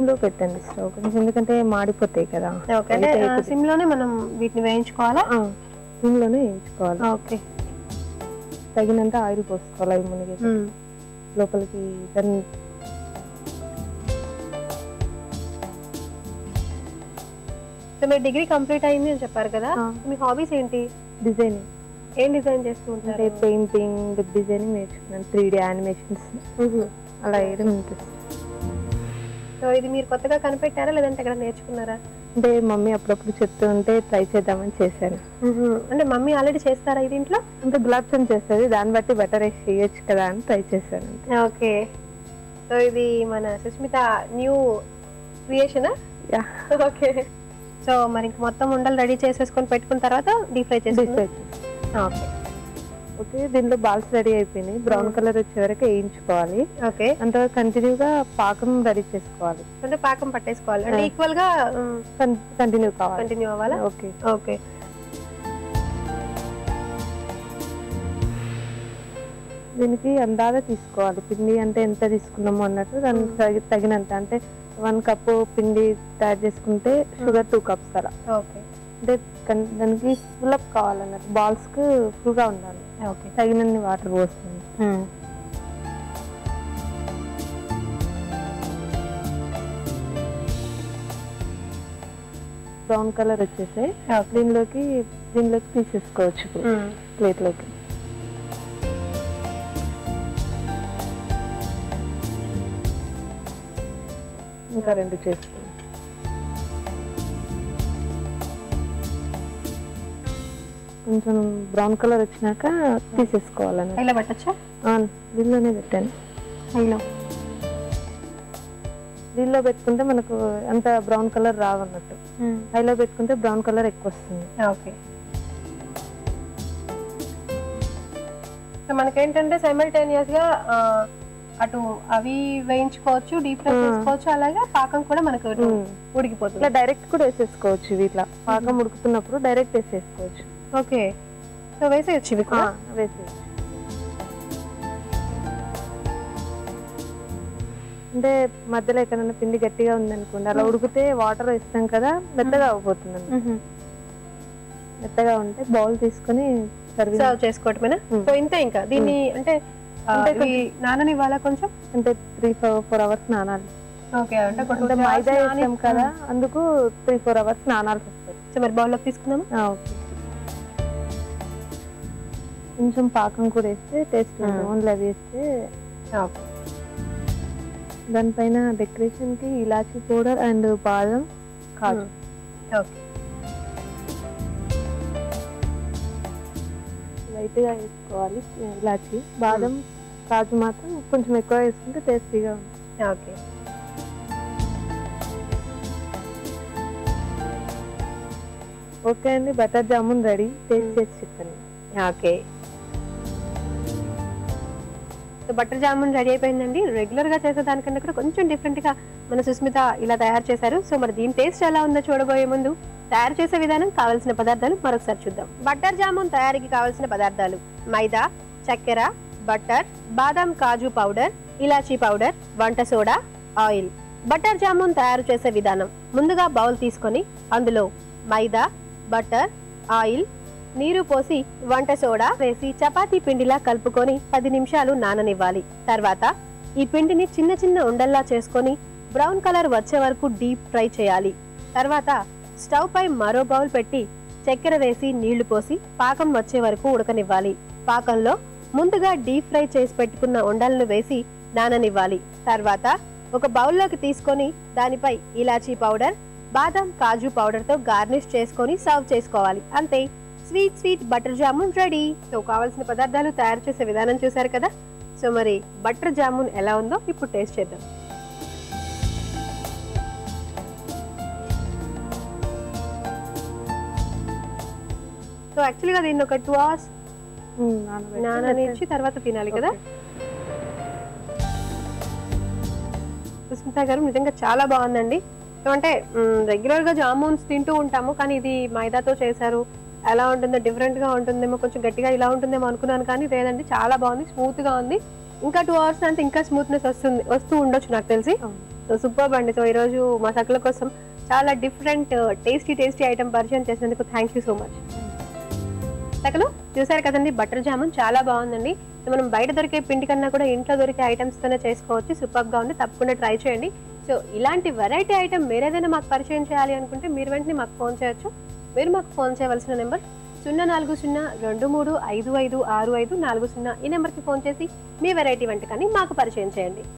సిమ్‌లో పెట్టండి స్టవ్ కొంచెం ఎందుకంటే మాడిపోతాయి కదా! ఓకే. అంటే సిమ్‌లోనే మనం వీటిని వేయించుకోవాలా? సిమ్‌లోనే వేయించుకోవాలి. ఓకే. తగినంత ఆయిల్ పోసుకోవాలి అవి మునిగేటట్టు. లోపలికి దాన్ని సో మీరు డిగ్రీ కంప్లీట్ అయింది అని చెప్పారు కదా! మీ హాబీస్ ఏంటి? డిజైనింగ్. ఏం డిజైన్ చేస్తూ ఉంటారు? అంటే పెయింటింగ్, వెబ్ డిజైనింగ్ నేర్చుకున్నాను. 3D యానిమేషన్స్ అలా వేయడం ఇంట్రెస్ట్. సో ఇది మీరు కొత్తగా కనిపెట్టారా లేదంటే ఎక్కడ నేర్చుకున్నారా? అంటే మమ్మీ అప్పుడప్పుడు చెప్తూ ఉంటే ట్రై చేద్దామని చేశాను. అంటే మమ్మీ ఆల్రెడీ చేస్తారా ఇది ఇంట్లో? అంటే గులాబ్ జామ్ చేస్తుంది, దాన్ని బట్టి బటర్ వేసి చేయొచ్చు కదా అని ట్రై చేశాను. ఓకే. సో ఇది మన సుస్మిత న్యూ క్రియేషనా? యా. ఓకే. సో మరి మొత్తం ఉండలు రెడీ చేసేసుకొని పెట్టుకున్న తర్వాత డీప్ ఫ్రై చేసేసుకోవాలి. ఓకే. ఓకే, దీంట్లో బాల్స్ రెడీ అయిపోయినాయి. బ్రౌన్ కలర్ వచ్చే వరకు వేయించుకోవాలి. ఓకే. అంత కంటిన్యూగా పాకం రెడీ చేసుకోవాలి. అంటే పాకం పట్టేసుకోవాలి అంటే ఈక్వల్ గా కంటిన్యూ కావాలి. కంటిన్యూ అవ్వాలా? ఓకే. ఓకే. దీనికి అందాగా తీసుకోవాలి. పిండి అంటే ఎంత తీసుకున్నామో అన్నట్టు దానికి తగినంత. అంటే 1 కప్ పిండి తయారు చేసుకుంటే షుగర్ 2 కప్స్ అలా. ఓకే. అంటే దానికి ఫుల్ అప్ కావాలన్నట్టు, బాల్స్ కు ఫుల్ గా ఉండాలి. ఓకే. తగినన్ని వాటర్ పోస్తుంది. బ్రౌన్ కలర్ వచ్చేసి దీనిలోకి తీసేసుకోవచ్చు ప్లేట్ లోకి. ఇంకా 2 చేసుకోవాలి. కొంచెం బ్రౌన్ కలర్ వచ్చినాక తీసేసుకోవాలని. ఇలా పెట్టచ్చా? దీనిలోనే పెట్టాను. దీనిలో పెట్టుకుంటే మనకు అంత బ్రౌన్ కలర్ రావన్నట్టు. హైలో పెట్టుకుంటే బ్రౌన్ కలర్ ఎక్కువ వస్తుంది. ఓకే. సో మనకేంటంటే సైమల్టేనియస్ గా అటు అవి వేయించుకోవచ్చు, డీప్ ఫ్రై చేసుకోవచ్చు, అలాగే పాకం కూడా మనకు ఉడికిపోతుంది. ఇట్లా డైరెక్ట్ కూడా వేసేసుకోవచ్చు. ఇట్లా పాకం ఉడుకుతున్నప్పుడు డైరెక్ట్ వేసేసుకోవచ్చు. ఓకే. సో వేసేయచ్చు ఇవి కూడా? వేసేయచ్చు. అంటే మధ్యలో ఎక్కడైనా పిండి గట్టిగా ఉందనుకోండి, అలా ఉడికితే వాటర్ వేస్తాం కదా, మెత్తగా అయిపోతుంది. మెత్తగా ఉంటే బౌల్ తీసుకొని సర్వ్ చేసుకోవటమేనా? సో ఇంతే. ఇంకా దీన్ని అంటే నాననివ్వాలా కొంచెం? అంటే 3-4 అవర్స్ నానాలి. ఓకే. అంటే మైదా వేస్తాం కదా, అందుకు 3-4 అవర్స్ నానాల్సి వస్తుంది. సో మరి బౌల్లోకి తీసుకుందాం. ఓకే. కొంచెం పాకం కూడా వేస్తే టేస్ట్ ఉంటుంది. ఓన్లీ అవి వేస్తే. ఓకే. దానిపైన డెకరేషన్ కి ఇలాచీ పౌడర్ అండ్ బాదం, కాజు. ఓకే. లైట్ గా వేసుకోవాలి. ఇలాచీ, బాదం, కాజు మాత్రం కొంచెం ఎక్కువ వేసుకుంటే టేస్టీగా ఉంటుంది. ఓకే. ఓకే అండి, బటర్ జామున్ రెడీ. టేస్ట్ చేసి చెప్పండి. Okay. So butter jamun ready అయిపోయిందండి. రెగ్యులర్ గా చేసే దానికన్నా కూడా కొంచెం డిఫరెంట్ గా మన సుస్మిత ఇలా తయారు చేశారు. సో మరి దీని టేస్ట్ ఎలా ఉందో చూడబోయే ముందు తయారు చేసే విధానం, కావాల్సిన పదార్థాలు మరొకసారి చూద్దాం. బటర్ జామున్ తయారీకి కావాల్సిన పదార్థాలు: మైదా, చక్కెర, బటర్, బాదం కాజు పౌడర్, ఇలాచీ పౌడర్, వంట సోడా, ఆయిల్. బటర్ జామున్ తయారు చేసే విధానం: ముందుగా బౌల్ తీసుకొని అందులో మైదా, బటర్, ఆయిల్, నీరు పోసి వంట సోడా వేసి చపాతీ పిండిలా కలుపుకొని 10 నిమిషాలు నాననివ్వాలి. తర్వాత ఈ పిండిని చిన్న చిన్న ఉండల్లా చేసుకొని బ్రౌన్ కలర్ వచ్చే వరకు డీప్ ఫ్రై చేయాలి. తర్వాత స్టవ్ పై మరో బౌల్ పెట్టి చక్కెర వేసి నీళ్లు పోసి పాకం వచ్చే వరకు ఉడకనివ్వాలి. పాకంలో ముందుగా డీప్ ఫ్రై చేసి పెట్టుకున్న ఉండలను వేసి నాననివ్వాలి. తర్వాత ఒక బౌల్లోకి తీసుకొని దానిపై ఇలాచీ పౌడర్, బాదం కాజు పౌడర్ తో గార్నిష్ చేసుకొని సర్వ్ చేసుకోవాలి. అంతే, sweet butter jamun ready. So కావాల్సిన పదార్థాలు, తయారు చేసే విధానం చూసారు కదా. సో మరి బటర్ జామున్ ఎలా ఉందో ఇప్పుడు టేస్ట్ చేద్దాం. సో యాక్చువల్గా దీన్ని ఒక 2 hours నాననిచ్చి తర్వాత తినాలి కదా. సుస్మిత గారు నిజంగా చాలా బాగుందండి. అంటే రెగ్యులర్ గా జామున్స్ తింటూ ఉంటాము, కానీ ఇది మైదాతో చేశారు. ఎలా ఉంటుందో, డిఫరెంట్ గా ఉంటుందేమో, కొంచెం గట్టిగా ఇలా ఉంటుందేమో అనుకున్నాను, కానీ లేదండి, చాలా బాగుంది, స్మూత్ గా ఉంది. ఇంకా 2 hours అంటే ఇంకా స్మూత్నెస్ వస్తూ ఉండొచ్చు నాకు తెలిసి. సో సూపర్ అండి. సో ఈరోజు మా సకల కోసం చాలా డిఫరెంట్ టేస్టీ ఐటమ్ పరిచయం చేసినందుకు థ్యాంక్ యూ సో మచ్. సకలు చూసారు కదండి, బటర్ జామున్ చాలా బాగుందండి. సో మనం బయట దొరికే పిండి కన్నా కూడా ఇంట్లో దొరికే ఐటమ్స్తోనే చేసుకోవచ్చు. సూపర్గా ఉంది, తప్పకుండా ట్రై చేయండి. సో ఇలాంటి వెరైటీ ఐటమ్ మీరేదైనా మాకు పరిచయం చేయాలి అనుకుంటే మీరు వెంటనే మాకు ఫోన్ చేయొచ్చు. మీరు మాకు ఫోన్ చేయవలసిన నెంబర్ 04023555540. ఈ నెంబర్కి ఫోన్ చేసి మీ వెరైటీ వంటకాన్ని మాకు పరిచయం చేయండి.